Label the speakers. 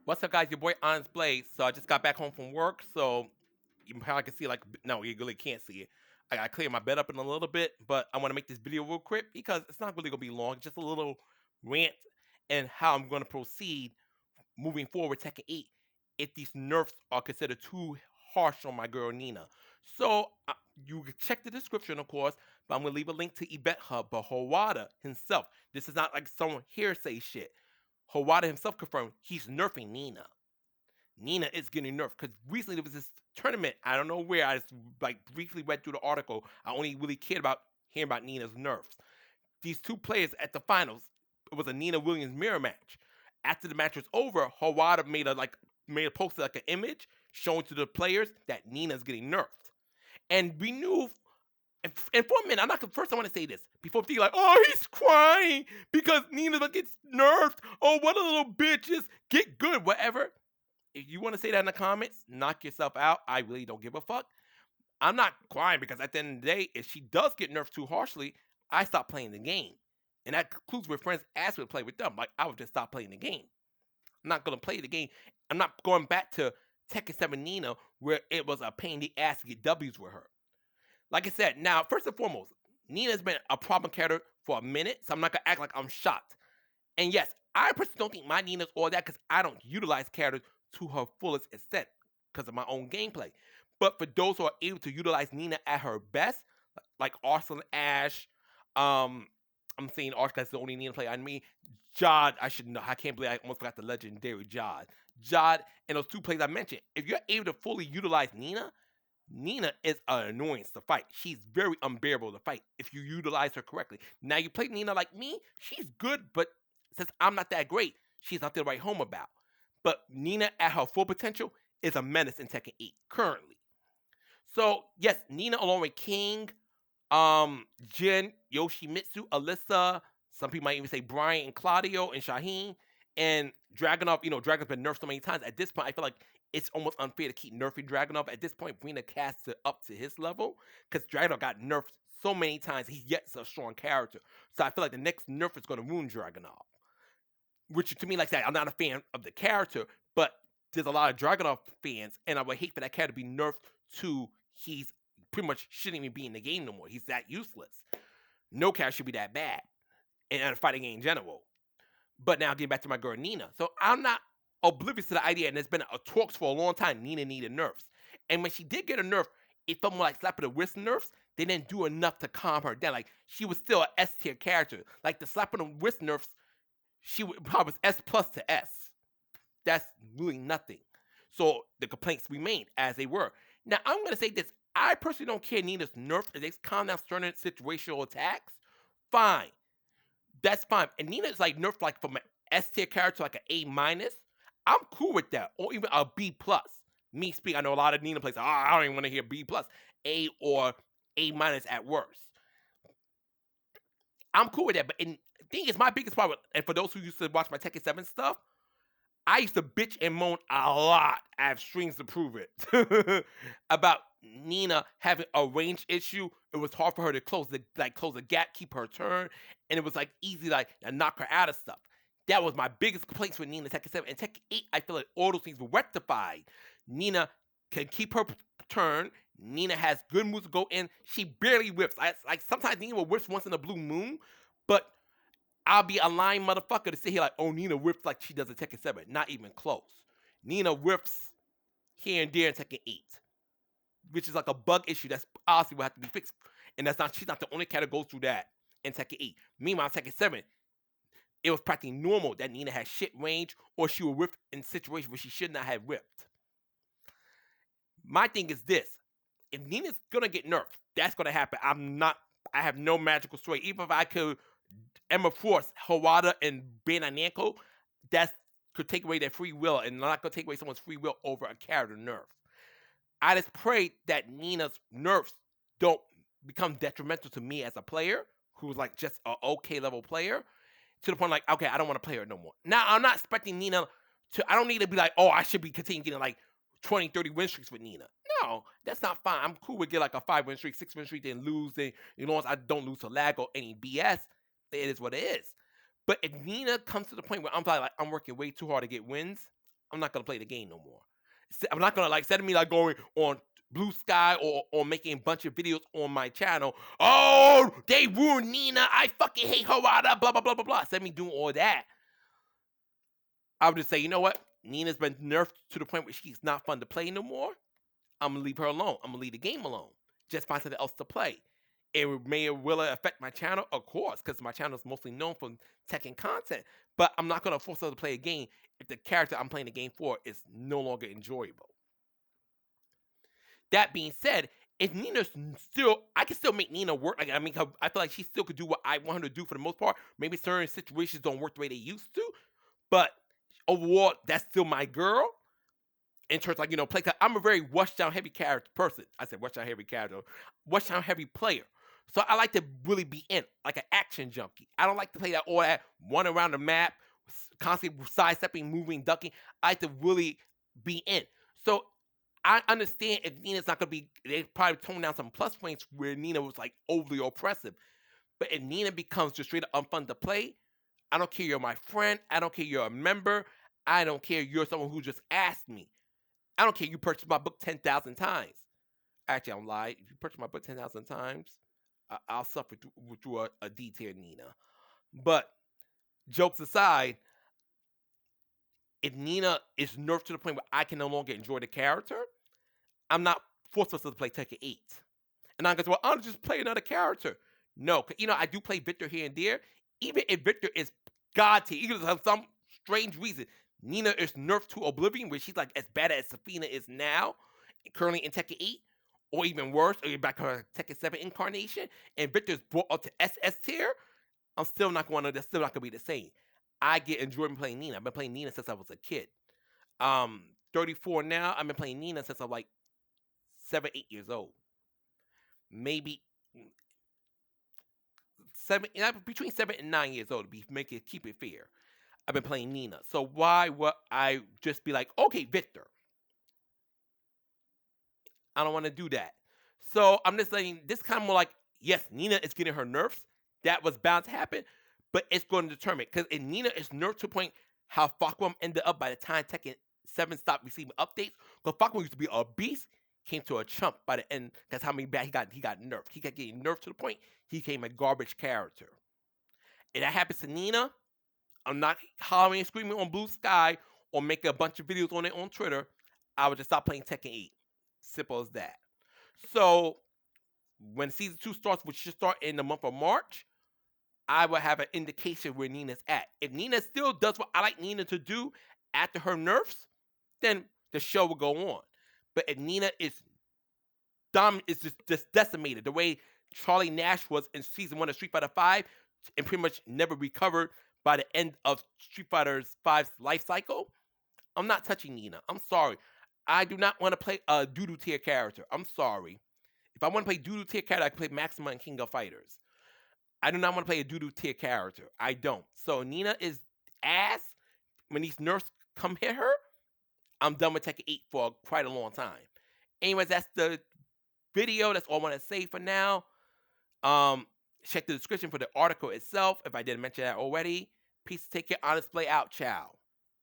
Speaker 1: What's up, guys? Your boy Honest Blade. So I just got back home from work, so you probably can see like no, you really can't see it. I gotta clear my bed up in a little bit, but I want to make this video real quick because it's not really gonna be long. Just a little rant and how I'm gonna proceed moving forward Tekken 8 if these nerfs are considered too harsh on my girl Nina. So you can check the description, of course, but I'm gonna leave a link to Ebet Hub, but Hawada himself. This is not like some hearsay shit. Hawada himself confirmed he's nerfing Nina. Nina is getting nerfed because recently there was this tournament. I don't know where. I just like briefly read through the article. I only really cared about hearing about Nina's nerfs. These two players at the finals. It was a Nina Williams mirror match. After the match was over, Hawada made a post like an image showing to the players that Nina's getting nerfed. And we knew. And for a minute, I'm not first. I want to say this before people like, oh, he's crying because Nina gets nerfed. Oh, what a little bitches. Get good, whatever. If you want to say that in the comments, knock yourself out. I really don't give a fuck. I'm not crying because at the end of the day, if she does get nerfed too harshly, I stop playing the game. And that concludes with friends ask me to play with them. Like, I would just stop playing the game. I'm not going to play the game. I'm not going back to Tekken 7 Nina where it was a pain in the ass to get W's with her. Like I said, now, first and foremost, Nina's been a problem character for a minute, so I'm not going to act like I'm shocked. And yes, I personally don't think my Nina's all that because I don't utilize characters to her fullest extent because of my own gameplay. But for those who are able to utilize Nina at her best, like Arsenal Ash, I'm saying Arch that's the only Nina player I mean. Jod, I should know. I can't believe I almost forgot the legendary Jod. Jod and those two players I mentioned. If you're able to fully utilize Nina, Nina is an annoyance to fight. She's very unbearable to fight if you utilize her correctly. Now you play Nina like me, she's good, but since I'm not that great, she's not to write home about. But Nina at her full potential is a menace in Tekken 8 currently. So yes, Nina along with King, Jin, Yoshimitsu, Alyssa, some people might even say Brian and Claudio and Shaheen and Dragunov. You know, Dragon's been nerfed so many times. At this point, I feel like it's almost unfair to keep nerfing Dragunov. At this point, bring the cast up to his level because Dragunov got nerfed so many times. He's yet a strong character. So I feel like the next nerf is going to ruin Dragunov. Which to me, like I said, I'm not a fan of the character, but there's a lot of Dragunov fans, and I would hate for that character to be nerfed to he's pretty much shouldn't even be in the game no more. He's that useless. No character should be that bad in a fighting game in general. But now getting back to my girl Nina. So I'm not oblivious to the idea, and there's been a talks for a long time. Nina needed nerfs. And when she did get a nerf, it felt more like slapping the wrist nerfs. They didn't do enough to calm her down. Like she was still an S tier character. Like the slapping the wrist nerfs, she probably was S plus to S. That's really nothing. So the complaints remained as they were. Now I'm gonna say this. I personally don't care Nina's nerfs if they calm down certain situational attacks. Fine. That's fine. And Nina's like nerfed like from an S tier character to like an A minus. I'm cool with that. Or even a B plus. Me speak, I know a lot of Nina players. Oh, I don't even want to hear B plus. A or A minus at worst. I'm cool with that. But the thing is, my biggest problem, and for those who used to watch my Tekken 7 stuff, I used to bitch and moan a lot. I have strings to prove it about Nina having a range issue. It was hard for her to close the gap, keep her turn, and it was like easy to knock her out of stuff. That was my biggest complaints with Nina Tekken 7. And Tekken 8, I feel like all those things were rectified. Nina can keep her turn. Nina has good moves to go in. She barely whips. Like sometimes Nina will whip once in a blue moon, but I'll be a lying motherfucker to sit here like, oh, Nina whips like she does in Tekken 7. Not even close. Nina whips here and there in Tekken 8, which is like a bug issue that's obviously will have to be fixed. And she's not the only cat that goes through that in Tekken 8. Meanwhile, Tekken 7, it was practically normal that Nina had shit range or she would whip in situations where she should not have whipped. My thing is this. If Nina's gonna get nerfed, that's gonna happen. I have no magical story. Even if I could Emma Force, Hawada, and Bandai Namco, that could take away their free will, and not gonna take away someone's free will over a character nerf. I just pray that Nina's nerfs don't become detrimental to me as a player, who's like just an okay level player, to the point like, okay, I don't want to play her no more. Now, I'm not expecting Nina to, I don't need to be like, oh, I should be continuing getting like 20, 30 win streaks with Nina. No, that's not fine. I'm cool with get like a 5 win streak, 6 win streak, then lose. Then, as long as I don't lose to lag or any BS, it is what it is. But if Nina comes to the point where I'm probably like, I'm working way too hard to get wins, I'm not gonna play the game no more. I'm not gonna like instead of me like going on Blue Sky or making a bunch of videos on my channel. Oh, they ruined Nina. I fucking hate her. Blah blah blah blah blah. Instead of me doing all that, I would just say, you know what? Nina's been nerfed to the point where she's not fun to play no more. I'm gonna leave her alone. I'm gonna leave the game alone. Just find something else to play. It may or will it affect my channel, of course, because my channel is mostly known for Tekken content. But I'm not gonna force her to play a game if the character I'm playing the game for is no longer enjoyable. That being said, if Nina's still, I can still make Nina work. Like I mean, I feel like she still could do what I want her to do for the most part. Maybe certain situations don't work the way they used to, but overall, that's still my girl. In terms of, like, play. I'm a very wash down heavy character person. I said wash down heavy character, wash down heavy player. So I like to really be in, like an action junkie. I don't like to play that all that one around the map, constantly sidestepping, moving, ducking. I like to really be in. So I understand if Nina's not gonna be, they probably tone down some plus points where Nina was like overly oppressive. But if Nina becomes just straight up unfun to play, I don't care you're my friend. I don't care you're a member. I don't care you're someone who just asked me. I don't care you purchased my book 10,000 times. Actually, I'm lying. If you purchase my book 10,000 times, I'll suffer through a D-tier Nina. But jokes aside, if Nina is nerfed to the point where I can no longer enjoy the character, I'm not forced to play Tekken 8. And I'm going to say, well, I'll just play another character. No, I do play Victor here and there. Even if Victor is God tier, even for some strange reason, Nina is nerfed to oblivion, where she's like as bad as Safina is now, currently in Tekken 8, or even worse, or back to her Tekken 7 incarnation, and Victor's brought up to SS tier. That's still not going to be the same. I get enjoyment playing Nina. I've been playing Nina since I was a kid. 34 now. I've been playing Nina since I'm like 7, 8 years old. Maybe between 7 and 9 years old, to keep it fair. I've been playing Nina. So why would I just be like, okay, Victor? I don't want to do that. So I'm just saying, this kind of more like, yes, Nina is getting her nerfs. That was bound to happen, but it's going to determine. Because if Nina is nerfed to a point how Fakwam ended up by the time Tekken 7 stopped receiving updates. Because Fakwam used to be a beast, came to a chump by the end. That's how many bad he got nerfed. He kept getting nerfed to the point he became a garbage character. If that happens to Nina, I'm not hollering and screaming on Blue Sky or making a bunch of videos on it on Twitter. I would just stop playing Tekken 8. Simple as that. So when season 2 starts, which should start in the month of March, I will have an indication where Nina's at. If Nina still does what I like Nina to do after her nerfs, then the show will go on. But if Nina is just decimated, the way Charlie Nash was in season 1 of Street Fighter V, and pretty much never recovered by the end of Street Fighter V's life cycle, I'm not touching Nina. I'm sorry. I do not want to play a doodoo tier character. I'm sorry. If I want to play doodoo tier character, I can play Maxima and King of Fighters. I do not want to play a doodoo tier character. I don't. So Nina is ass. When these nerfs come hit her, I'm done with Tekken 8 for quite a long time. Anyways, that's the video. That's all I want to say for now. Check the description for the article itself if I didn't mention that already. Peace, take care, honest play out, ciao.